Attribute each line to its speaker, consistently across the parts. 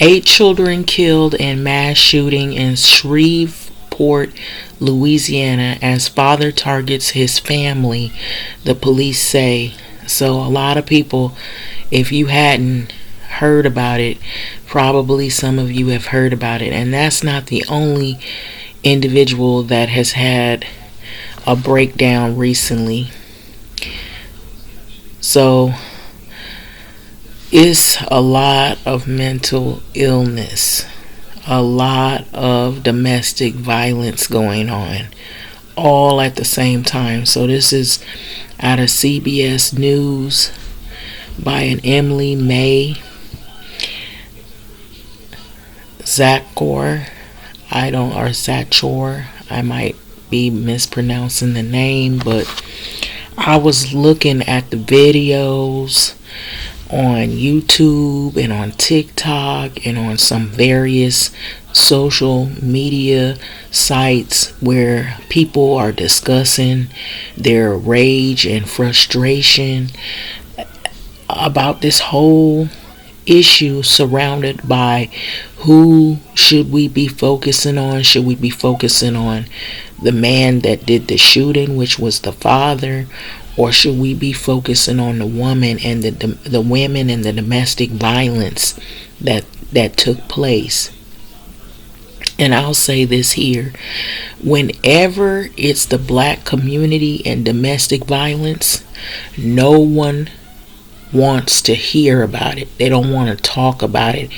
Speaker 1: 8 children killed in mass shooting in Shreveport, Louisiana, as father targets his family, the police say. So a lot of people, if you hadn't heard about it, probably some of you have heard about it. And that's not the only individual that has had a breakdown recently. So it's a lot of mental illness, a lot of domestic violence going on, all at the same time. So this is out of CBS News by an Emily May Zachor. Or Zachor. I might be mispronouncing the name, but I was looking at the videos on YouTube and on TikTok and on some various social media sites where people are discussing their rage and frustration about this whole issue surrounded by who should we be focusing on. Should we be focusing on the man that did the shooting, which was the father, or should we be focusing on the woman and the women and the domestic violence that took place? And I'll say this here: whenever it's the black community and domestic violence, no one wants to hear about it. They don't want to talk about it.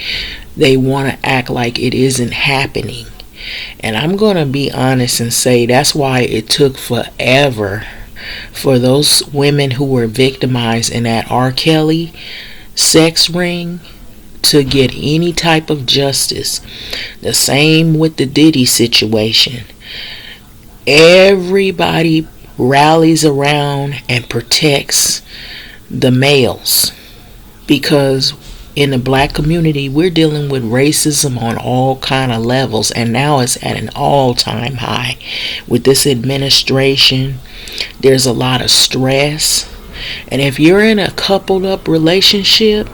Speaker 1: They want to act like it isn't happening. And I'm going to be honest and say that's why it took forever for those women who were victimized in that R. Kelly sex ring to get any type of justice. The same with the Diddy situation. Everybody rallies around and protects the males, because in the black community we're dealing with racism on all kind of levels, and now it's at an all-time high with this administration. There's a lot of stress, and if you're in a coupled up relationship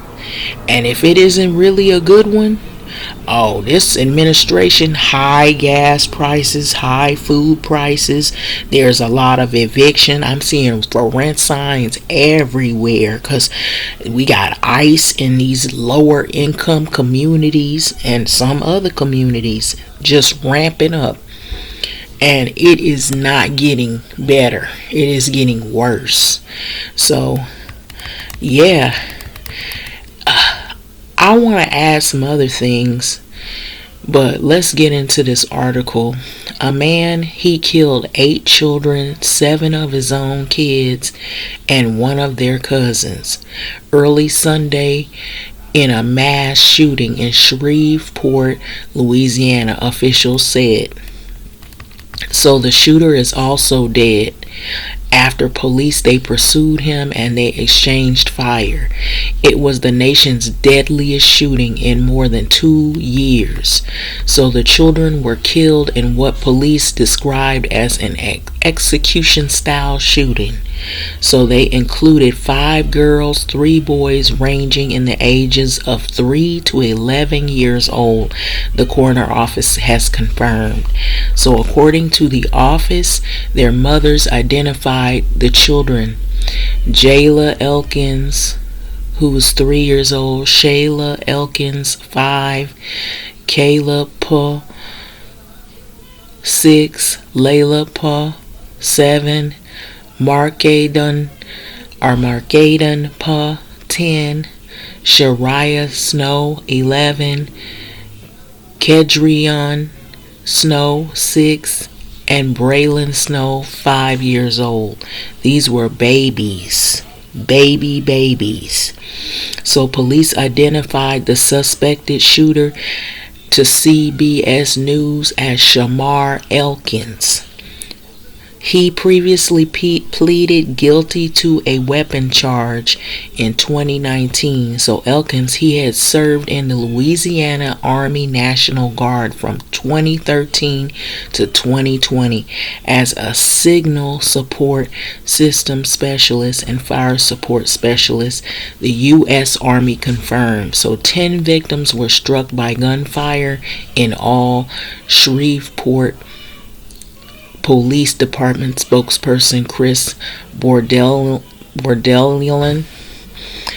Speaker 1: and if it isn't really a good one, this administration, high gas prices, high food prices, there's a lot of eviction. I'm seeing for rent signs everywhere because we got ICE in these lower income communities and some other communities just ramping up. And it is not getting better. It is getting worse. So, yeah. I want to add some other things, but let's get into this article. A man, he killed 8 children, 7 of his own kids, and 1 of their cousins early Sunday in a mass shooting in Shreveport, Louisiana, officials said. So the shooter is also dead. After police, they pursued him and they exchanged fire. It was the nation's deadliest shooting in more than 2 years. So the children were killed in what police described as an execution-style shooting. So they included 5 girls, 3 boys ranging in the ages of 3 to 11 years old, the coroner office has confirmed. So according to the office, their mothers identified the children: Jayla Elkins, who was 3 years old; Shayla Elkins, 5; Kayla Puh, 6; Layla Puh, 7; Markaden Puh, 10; Shariah Snow, 11; Kedrion Snow, 6; and Braylon Snow, 5 years old. These were babies. Babies. So police identified the suspected shooter to CBS News as Shamar Elkins. He previously pleaded guilty to a weapon charge in 2019. So Elkins, he had served in the Louisiana Army National Guard from 2013 to 2020 as a signal support system specialist and fire support specialist, the U.S. Army confirmed. So 10 victims were struck by gunfire in all. Shreveport Police Department spokesperson Chris Bordellian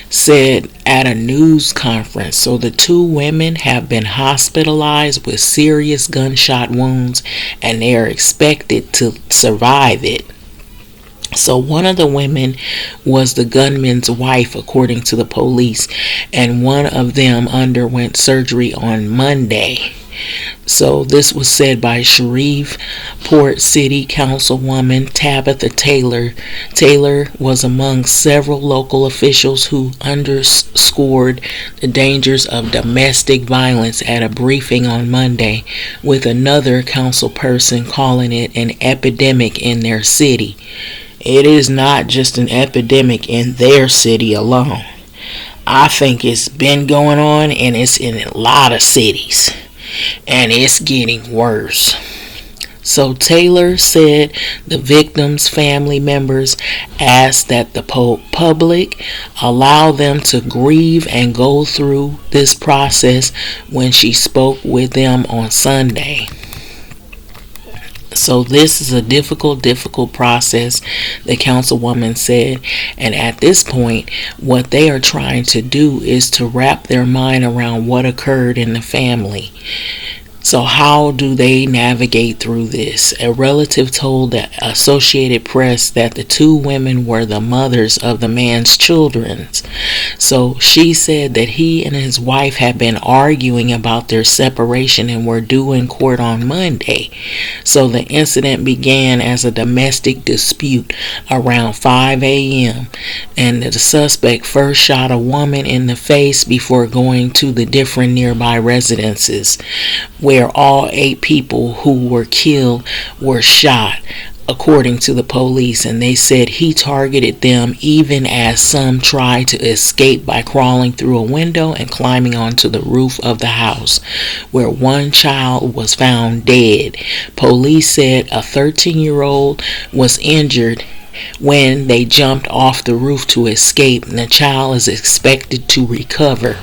Speaker 1: said at a news conference. So the two women have been hospitalized with serious gunshot wounds and they are expected to survive it. So one of the women was the gunman's wife, according to the police, and one of them underwent surgery on Monday. So this was said by Shreveport City Councilwoman Tabitha Taylor. Taylor was among several local officials who underscored the dangers of domestic violence at a briefing on Monday, with another councilperson calling it an epidemic in their city. It is not just an epidemic in their city alone. I think it's been going on and it's in a lot of cities. And it's getting worse. So Taylor said the victims' family members asked that the public allow them to grieve and go through this process when she spoke with them on Sunday. So this is a difficult process, the councilwoman said. And at this point, what they are trying to do is to wrap their mind around what occurred in the family. So how do they navigate through this? A relative told the Associated Press that the two women were the mothers of the man's children. So she said that he and his wife had been arguing about their separation and were due in court on Monday. So the incident began as a domestic dispute around 5 a.m. and the suspect first shot a woman in the face before going to the different nearby residences, where all 8 people who were killed were shot, according to the police. And they said he targeted them even as some tried to escape by crawling through a window and climbing onto the roof of the house, where one child was found dead. Police said a 13-year-old was injured when they jumped off the roof to escape, and the child is expected to recover.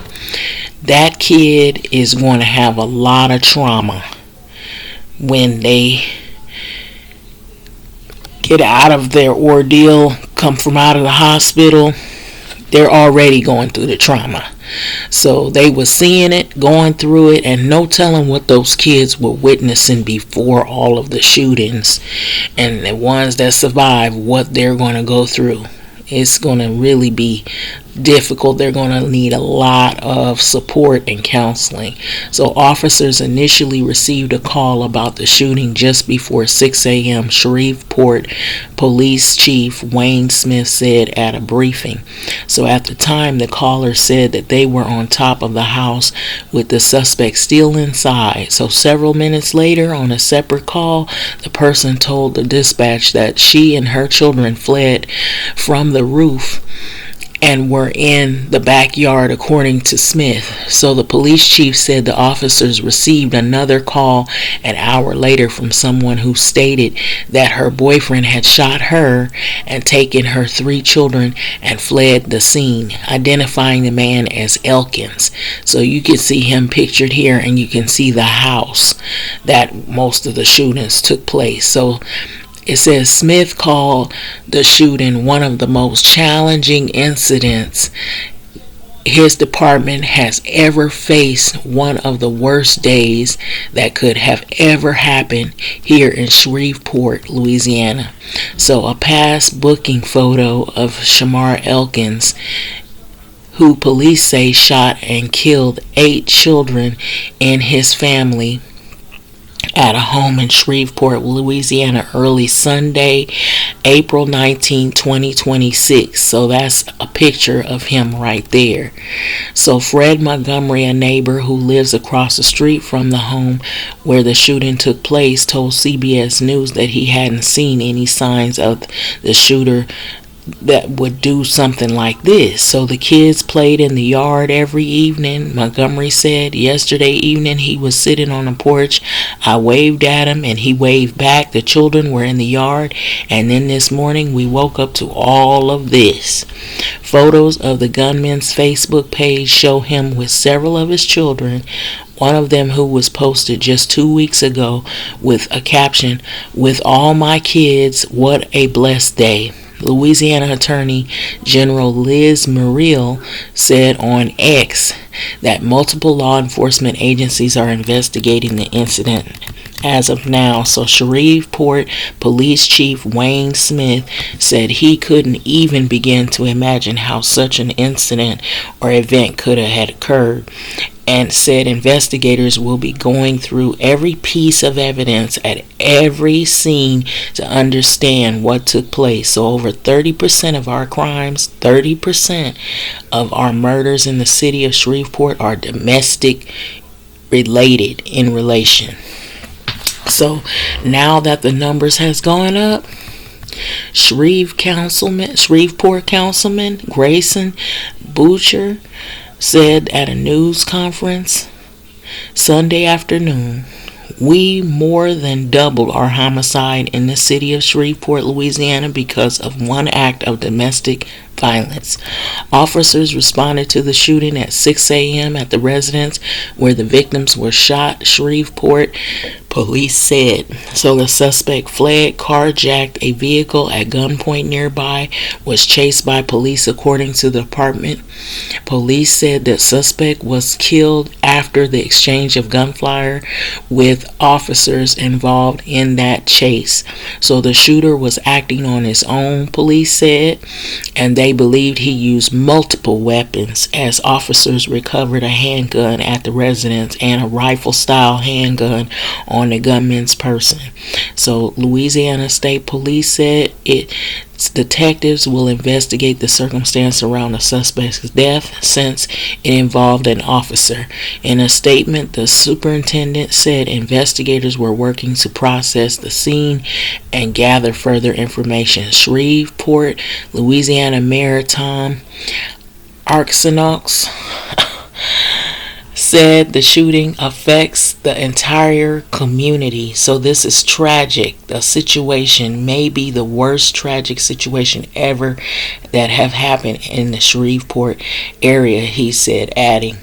Speaker 1: That kid is going to have a lot of trauma when they get out of their ordeal, come from out of the hospital. They're already going through the trauma. So they were seeing it, going through it, and no telling what those kids were witnessing before all of the shootings, and the ones that survive, what they're going to go through. It's going to really be difficult. They're going to need a lot of support and counseling. So officers initially received a call about the shooting just before 6 a.m. Shreveport Police Chief Wayne Smith said at a briefing. So at the time, the caller said that they were on top of the house with the suspect still inside. So several minutes later, on a separate call, the person told the dispatch that she and her children fled from the roof and were in the backyard, according to Smith. So the police chief said the officers received another call an hour later from someone who stated that her boyfriend had shot her and taken her 3 children and fled the scene, identifying the man as Elkins. So you can see him pictured here, and you can see the house that most of the shootings took place. So it says Smith called the shooting one of the most challenging incidents his department has ever faced, one of the worst days that could have ever happened here in Shreveport, Louisiana. So a past booking photo of Shamar Elkins, who police say shot and killed 8 children in his family, at a home in Shreveport, Louisiana, early Sunday, April 19, 2026. So that's a picture of him right there. So Fred Montgomery, a neighbor who lives across the street from the home where the shooting took place, told CBS News that he hadn't seen any signs of the shooter that would do something like this. So the kids played in the yard every evening. Montgomery said yesterday evening he was sitting on the porch. I waved at him and he waved back. The children were in the yard, and then this morning we woke up to all of this. Photos of the gunman's Facebook page show him with several of his children, one of them who was posted just 2 weeks ago with a caption, "With all my kids, what a blessed day." Louisiana Attorney General Liz Muriel said on X that multiple law enforcement agencies are investigating the incident as of now. So Shreveport Police Chief Wayne Smith said he couldn't even begin to imagine how such an incident or event could have had occurred, and said investigators will be going through every piece of evidence at every scene to understand what took place. So over 30% of our crimes, 30% of our murders in the city of Shreveport are domestic related in relation. So now that the numbers has gone up, Shreveport Councilman Grayson Boucher said at a news conference Sunday afternoon, we more than doubled our homicide in the city of Shreveport, Louisiana because of one act of domestic violence. Officers responded to the shooting at 6 a.m. at the residence where the victims were shot, Shreveport police said. So the suspect fled, carjacked a vehicle at gunpoint nearby, was chased by police according to the department. Police said the suspect was killed after the exchange of gunfire with officers involved in that chase. So the shooter was acting on his own, police said, and they believed he used multiple weapons as officers recovered a handgun at the residence and a rifle-style handgun on the gunman's person. So Louisiana State Police said its detectives will investigate the circumstance around the suspect's death since it involved an officer. In a statement, the superintendent said investigators were working to process the scene and gather further information. Shreveport, Louisiana Mayor Tom Arsenault said the shooting affects the entire community. So this is tragic. The situation may be the worst tragic situation ever that have happened in the Shreveport area, he said, adding,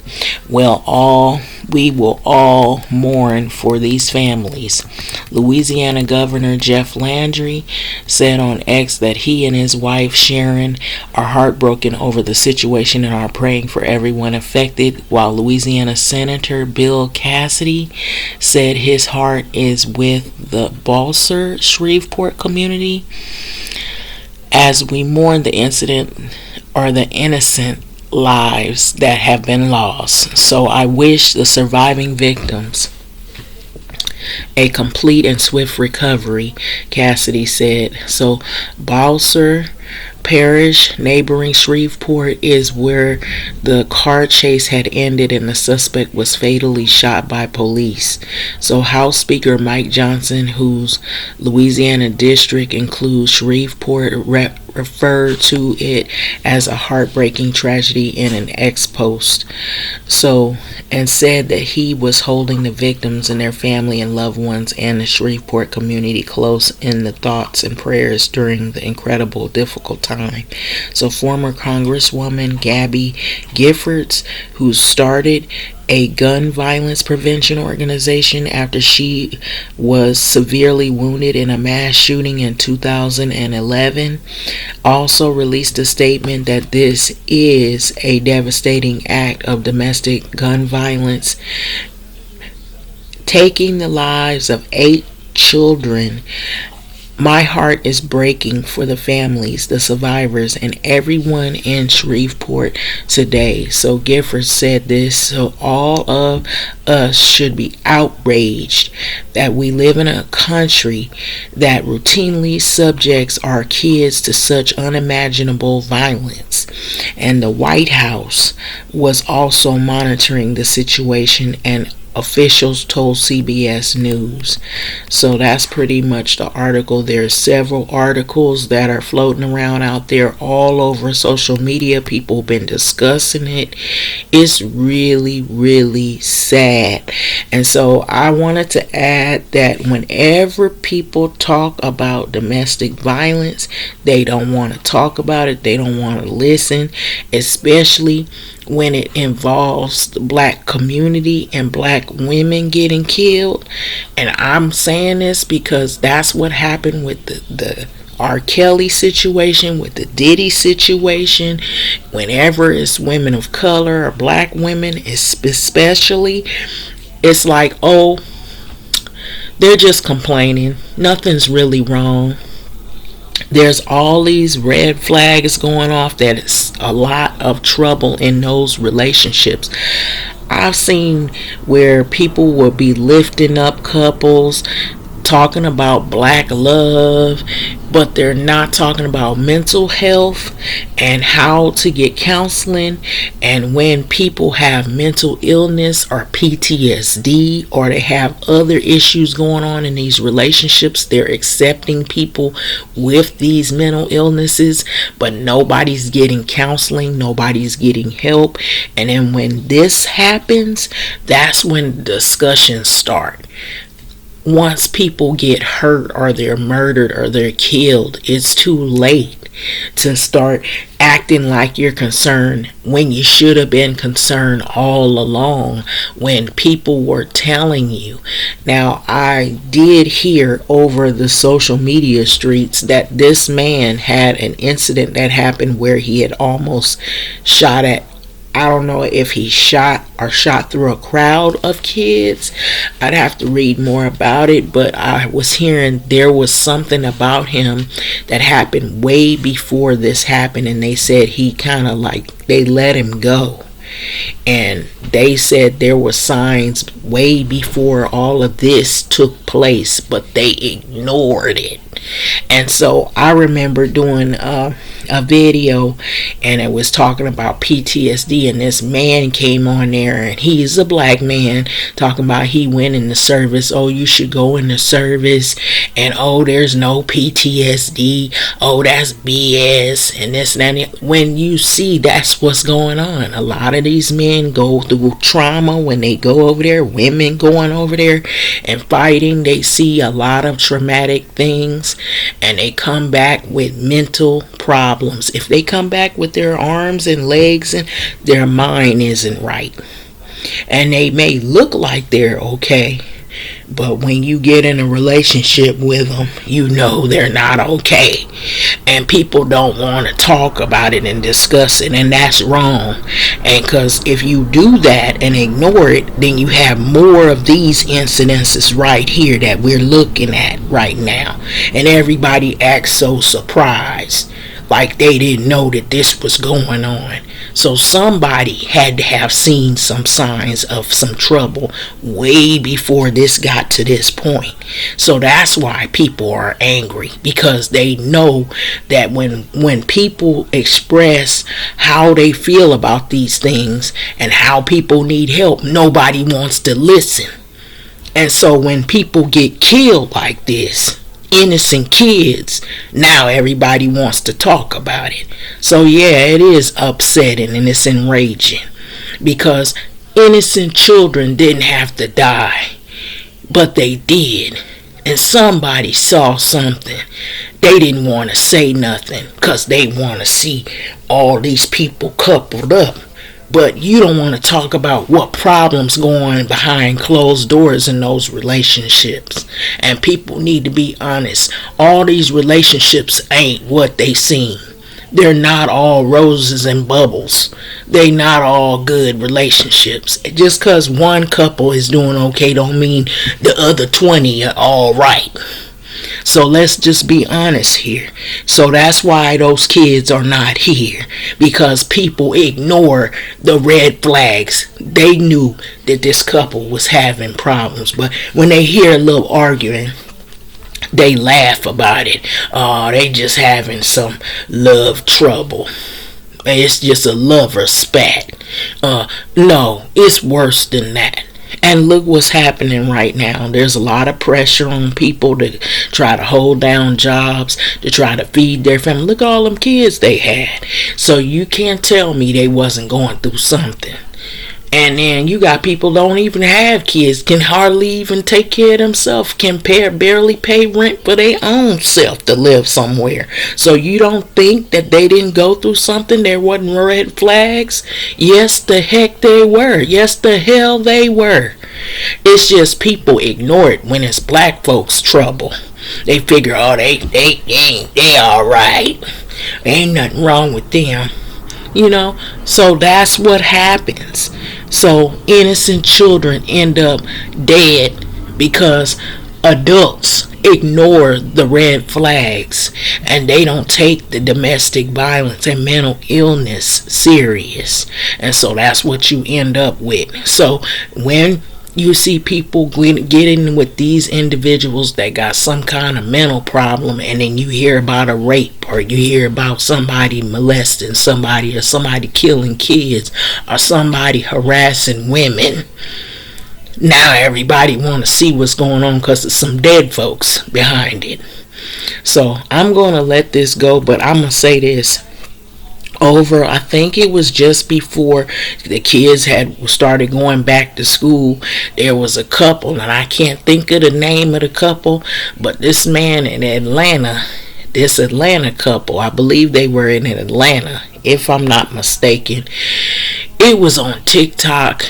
Speaker 1: we will all mourn for these families. Louisiana Governor Jeff Landry said on X that he and his wife Sharon are heartbroken over the situation and are praying for everyone affected, while Louisiana Senator Bill Cassidy said his heart is with the Balser Shreveport community as we mourn the incident or the innocent lives that have been lost. So I wish the surviving victims a complete and swift recovery, Cassidy said. So Balser Parish, neighboring Shreveport, is where the car chase had ended and the suspect was fatally shot by police. So House Speaker Mike Johnson, whose Louisiana district includes Shreveport, referred to it as a heartbreaking tragedy in an ex-post. So, and said that he was holding the victims and their family and loved ones and the Shreveport community close in the thoughts and prayers during the incredible, difficult time. So former Congresswoman Gabby Giffords, who started a gun violence prevention organization after she was severely wounded in a mass shooting in 2011, also released a statement that this is a devastating act of domestic gun violence, taking the lives of 8 children My heart is breaking for the families, the survivors, and everyone in Shreveport today. So Gifford said this. So all of us should be outraged that we live in a country that routinely subjects our kids to such unimaginable violence. And the White House was also monitoring the situation, and officials told CBS News. So that's pretty much the article. There's several articles that are floating around out there all over social media. People have been discussing it. It's really, really sad. And so I wanted to add that whenever people talk about domestic violence, they don't want to talk about it. They don't want to listen, especially when it involves the black community and black women getting killed. And I'm saying this because that's what happened with the R. Kelly situation, with the Diddy situation. Whenever it's women of color or black women, especially, it's like, oh, they're just complaining. Nothing's really wrong. There's all these red flags going off that it's a lot of trouble in those relationships. I've seen where people will be lifting up couples, talking about black love, but they're not talking about mental health and how to get counseling. And when people have mental illness or PTSD, or they have other issues going on in these relationships, they're accepting people with these mental illnesses, but nobody's getting counseling, nobody's getting help. And then when this happens, that's when discussions start. Once people get hurt or they're murdered or they're killed, it's too late to start acting like you're concerned when you should have been concerned all along, when people were telling you. Now, I did hear over the social media streets that this man had an incident that happened where he had almost shot at, I don't know if he shot through a crowd of kids. I'd have to read more about it, but I was hearing there was something about him that happened way before this happened, and they said he kind of like, they let him go. And they said there were signs way before all of this took place, but they ignored it. And so I remember doing a video, and it was talking about PTSD, and this man came on there, and he's a black man, talking about he went in the service. Oh, you should go in the service, and oh, there's no PTSD. Oh, that's BS, and this and that. When you see that's what's going on, a lot of these men go through trauma when they go over there. Women going over there and fighting, they see a lot of traumatic things, and they come back with mental problems. If they come back with their arms and legs and their mind isn't right, and they may look like they're okay, but when you get in a relationship with them, you know they're not okay. And people don't want to talk about it and discuss it, and that's wrong. And because if you do that and ignore it, then you have more of these incidences right here that we're looking at right now. And everybody acts so surprised, like they didn't know that this was going on. So somebody had to have seen some signs of some trouble way before this got to this point. So that's why people are angry, because they know that when people express how they feel about these things and how people need help, nobody wants to listen. And so when people get killed like this, innocent kids, now everybody wants to talk about it. So yeah, it is upsetting and it's enraging, because innocent children didn't have to die, but they did. And somebody saw something. They didn't want to say nothing because they want to see all these people coupled up. But you don't want to talk about what problems go on behind closed doors in those relationships. And people need to be honest. All these relationships ain't what they seem. They're not all roses and bubbles. They're not all good relationships. Just because one couple is doing okay don't mean the other 20 are all right. So let's just be honest here. So that's why those kids are not here, because people ignore the red flags. They knew that this couple was having problems, but when they hear a little arguing, they laugh about it. Oh, they just having some love trouble. It's just a lover spat. No, it's worse than that. And look what's happening right now. There's a lot of pressure on people to try to hold down jobs, to try to feed their family. Look at all them kids they had. So you can't tell me they wasn't going through something. And then you got people don't even have kids, can hardly even take care of themselves, can barely pay rent for their own self to live somewhere. So you don't think that they didn't go through something? There wasn't red flags? Yes, the heck they were. Yes, the hell they were. It's just people ignore it when it's black folks' trouble. They figure, oh, they all right. Ain't nothing wrong with them. So that's what happens. So innocent children end up dead because adults ignore the red flags and they don't take the domestic violence and mental illness serious. And so that's what you end up with. So when you see people getting with these individuals that got some kind of mental problem, and then you hear about a rape, or you hear about somebody molesting somebody, or somebody killing kids, or somebody harassing women. Now everybody want to see what's going on because there's some dead folks behind it. So I'm going to let this go, but I'm going to say this. I think it was just before the kids had started going back to school, there was a couple, and I can't think of the name of the couple, but this man in Atlanta, this Atlanta couple, I believe they were in Atlanta, if I'm not mistaken. It was on TikTok.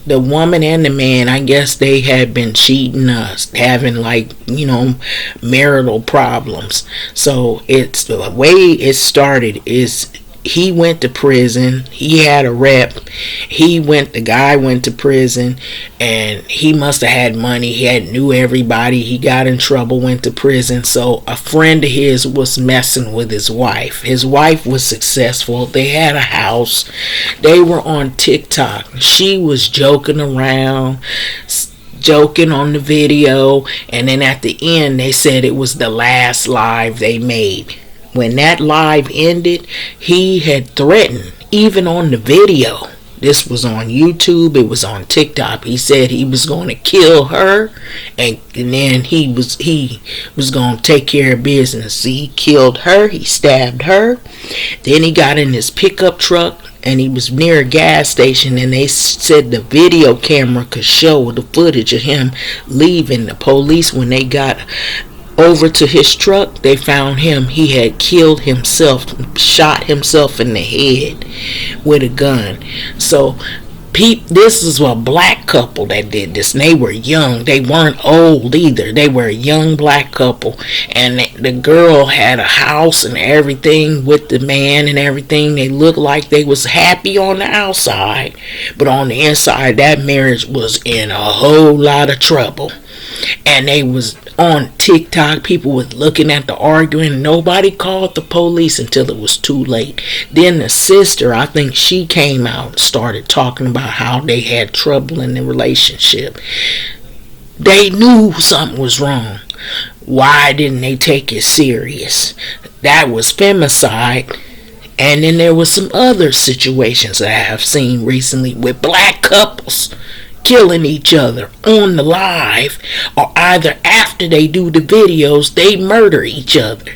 Speaker 1: The woman and the man, I guess they had been cheating us, having marital problems. So it's the way it started is he went to prison. He had a rep. The guy went to prison, and he must have had money. He knew everybody. He got in trouble, went to prison. So a friend of his was messing with his wife. His wife was successful. They had a house. They were on TikTok. She was joking around, joking on the video, and then at the end they said it was the last live they made. When that live ended, he had threatened, even on the video. This was on YouTube, it was on TikTok. He said he was going to kill her, and then he was going to take care of business. He killed her, he stabbed her. Then he got in his pickup truck, and he was near a gas station, and they said the video camera could show the footage of him leaving. The police, when they got over to his truck, they found him. He had killed himself, shot himself in the head with a gun. So this is a black couple that did this, and they were young. They weren't old either. They were a young black couple, and the girl had a house and everything with the man and everything. They looked like they was happy on the outside, but on the inside, that marriage was in a whole lot of trouble. And they was on TikTok. People was looking at the arguing. Nobody called the police until it was too late. Then the sister, I think she came out and started talking about how they had trouble in the relationship. They knew something was wrong. Why didn't they take it serious? That was femicide. And then there was some other situations that I have seen recently with black couples killing each other on the live, or either after they do the videos, they murder each other.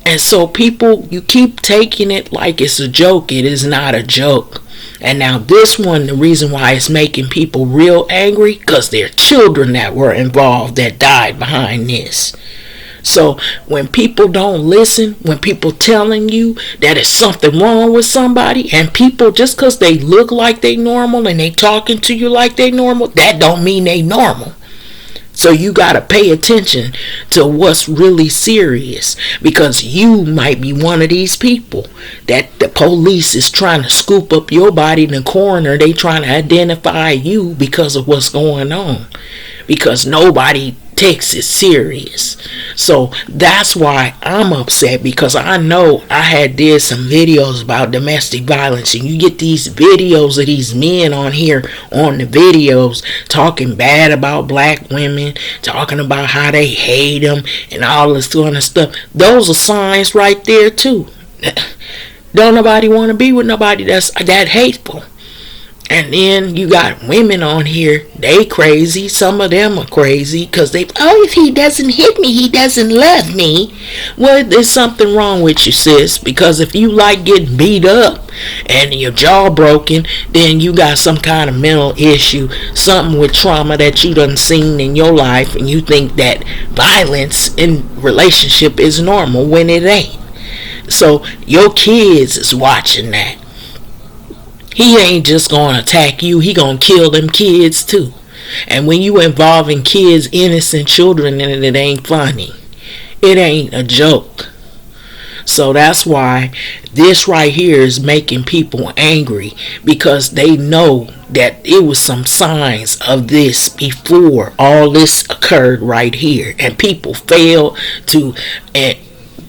Speaker 1: And so people, you keep taking it like it's a joke. It is not a joke. And now this one, the reason why it's making people real angry, because there are children that were involved that died behind this. So when people don't listen, when people telling you that it's something wrong with somebody, and people, just because they look like they normal and they talking to you like they normal, that don't mean they normal. So you got to pay attention to what's really serious, because you might be one of these people that the police is trying to scoop up your body in the coroner. They trying to identify you because of what's going on, because nobody takes it serious. So that's why I'm upset, because I know I did some videos about domestic violence, and you get these videos of these men on here on the videos talking bad about black women, talking about how they hate them and all this kind of stuff. Those are signs right there too. Don't nobody want to be with nobody that's that hateful. And then you got women on here, they crazy. Some of them are crazy because if he doesn't hit me, he doesn't love me. Well, there's something wrong with you, sis, because if you like getting beat up and your jaw broken, then you got some kind of mental issue, something with trauma that you done seen in your life, and you think that violence in relationship is normal when it ain't. So your kids is watching that. He ain't just gonna attack you, he gonna kill them kids too. And when you involving kids, innocent children, and it ain't funny. It ain't a joke. So that's why this right here is making people angry, because they know that it was some signs of this before all this occurred right here, and people fail to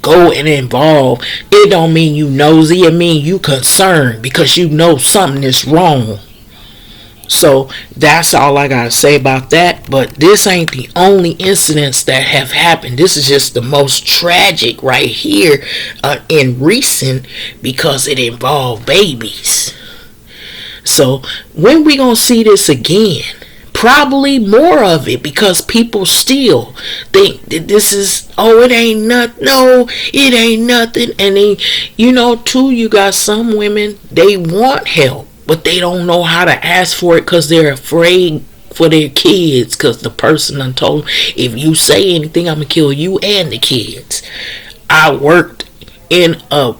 Speaker 1: go and involve. It don't mean you nosy, it mean you concerned, because you know something is wrong. So that's all I gotta say about that. But this ain't the only incidents that have happened. This is just the most tragic right here in recent, because it involved babies. So when we gonna see this again? Probably more of it, because people still think that this is, it ain't nothing. No, it ain't nothing. And then, too, you got some women, they want help, but they don't know how to ask for it because they're afraid for their kids, because the person done told them, if you say anything, I'm going to kill you and the kids. I worked in a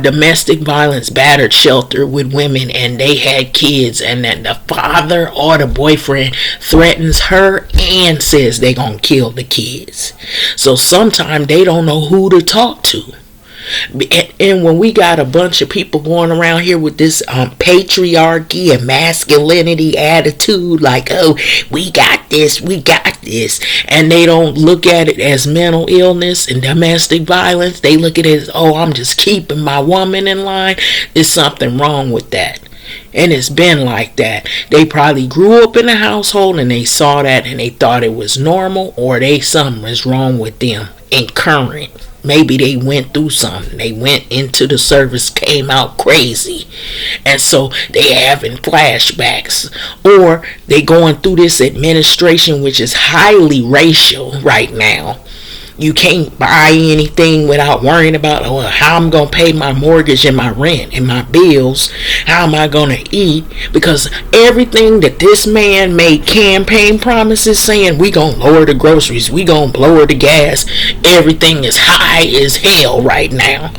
Speaker 1: domestic violence battered shelter with women, and they had kids, and then the father or the boyfriend threatens her and says they gonna kill the kids. So sometimes they don't know who to talk to. And when we got a bunch of people going around here with this patriarchy and masculinity attitude, like, we got this, and they don't look at it as mental illness and domestic violence, they look at it as, I'm just keeping my woman in line. There's something wrong with that. And it's been like that. They probably grew up in a household and they saw that and they thought it was normal, or something was wrong with them in current. Maybe they went through something. They went into the service, came out crazy, and so they having flashbacks, or they going through this administration, which is highly racial right now. You can't buy anything without worrying about how I'm going to pay my mortgage and my rent and my bills. How am I going to eat? Because everything that this man made campaign promises saying, we going to lower the groceries, we going to lower the gas. Everything is high as hell right now.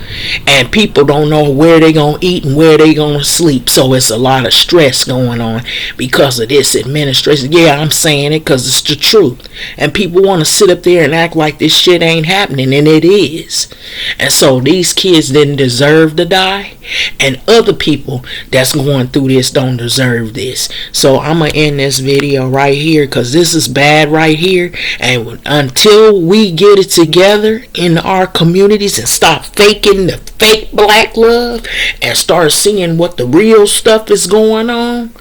Speaker 1: And people don't know where they going to eat and where they going to sleep. So it's a lot of stress going on because of this administration. Yeah, I'm saying it because it's the truth. And people want to sit up there and act like this shit ain't happening, and it is. And so these kids didn't deserve to die, and other people that's going through this don't deserve this. So I'm gonna end this video right here, because this is bad right here. And until we get it together in our communities and stop faking the fake black love and start seeing what the real stuff is going on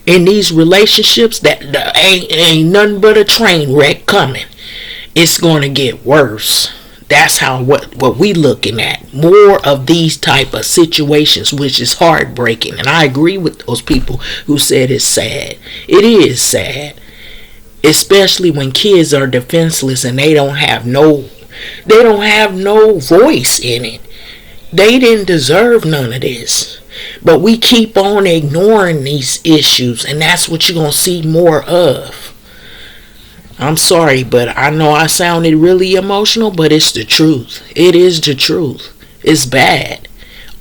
Speaker 1: in these relationships, that ain't nothing but a train wreck coming. It's going to get worse. That's how what we looking at. More of these type of situations, which is heartbreaking. And I agree with those people who said it's sad. It is sad. Especially when kids are defenseless and they don't have no voice in it. They didn't deserve none of this. But we keep on ignoring these issues, and that's what you're going to see more of. I'm sorry, but I know I sounded really emotional, but it's the truth. It is the truth. It's bad.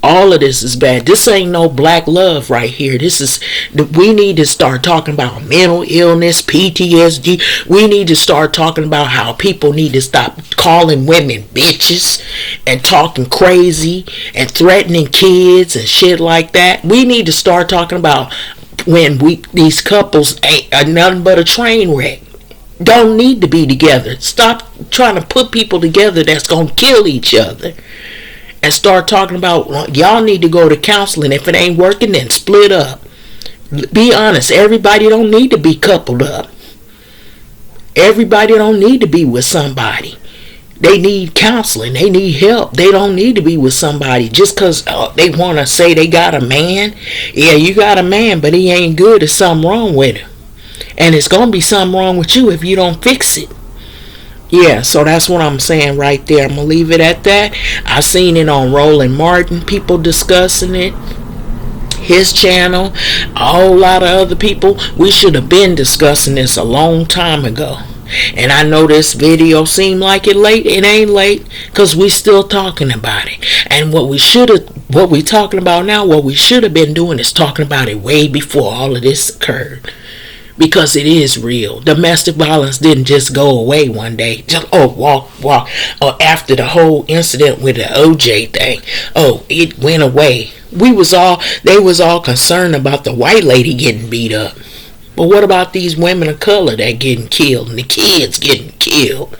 Speaker 1: All of this is bad. This ain't no black love right here. We need to start talking about mental illness, PTSD. We need to start talking about how people need to stop calling women bitches and talking crazy and threatening kids and shit like that. We need to start talking about when these couples ain't nothing but a train wreck. don't need to be together. Stop trying to put people together that's going to kill each other. And start talking about, y'all need to go to counseling. If it ain't working, then split up. Be honest. Everybody don't need to be coupled up. Everybody don't need to be with somebody. They need counseling. They need help. They don't need to be with somebody just because they want to say they got a man. Yeah, you got a man, but he ain't good. There's something wrong with him. And it's going to be something wrong with you if you don't fix it. Yeah, so that's what I'm saying right there. I'm going to leave it at that. I've seen it on Roland Martin, people discussing it. His channel, a whole lot of other people. We should have been discussing this a long time ago. And I know this video seemed like it late. It ain't late, because we still talking about it. And what we talking about now, what we should have been doing is talking about it way before all of this occurred. Because it is real. Domestic violence didn't just go away one day. Just walk. Or after the whole incident with the OJ thing, it went away. They was all concerned about the white lady getting beat up. But what about these women of color that getting killed and the kids getting killed?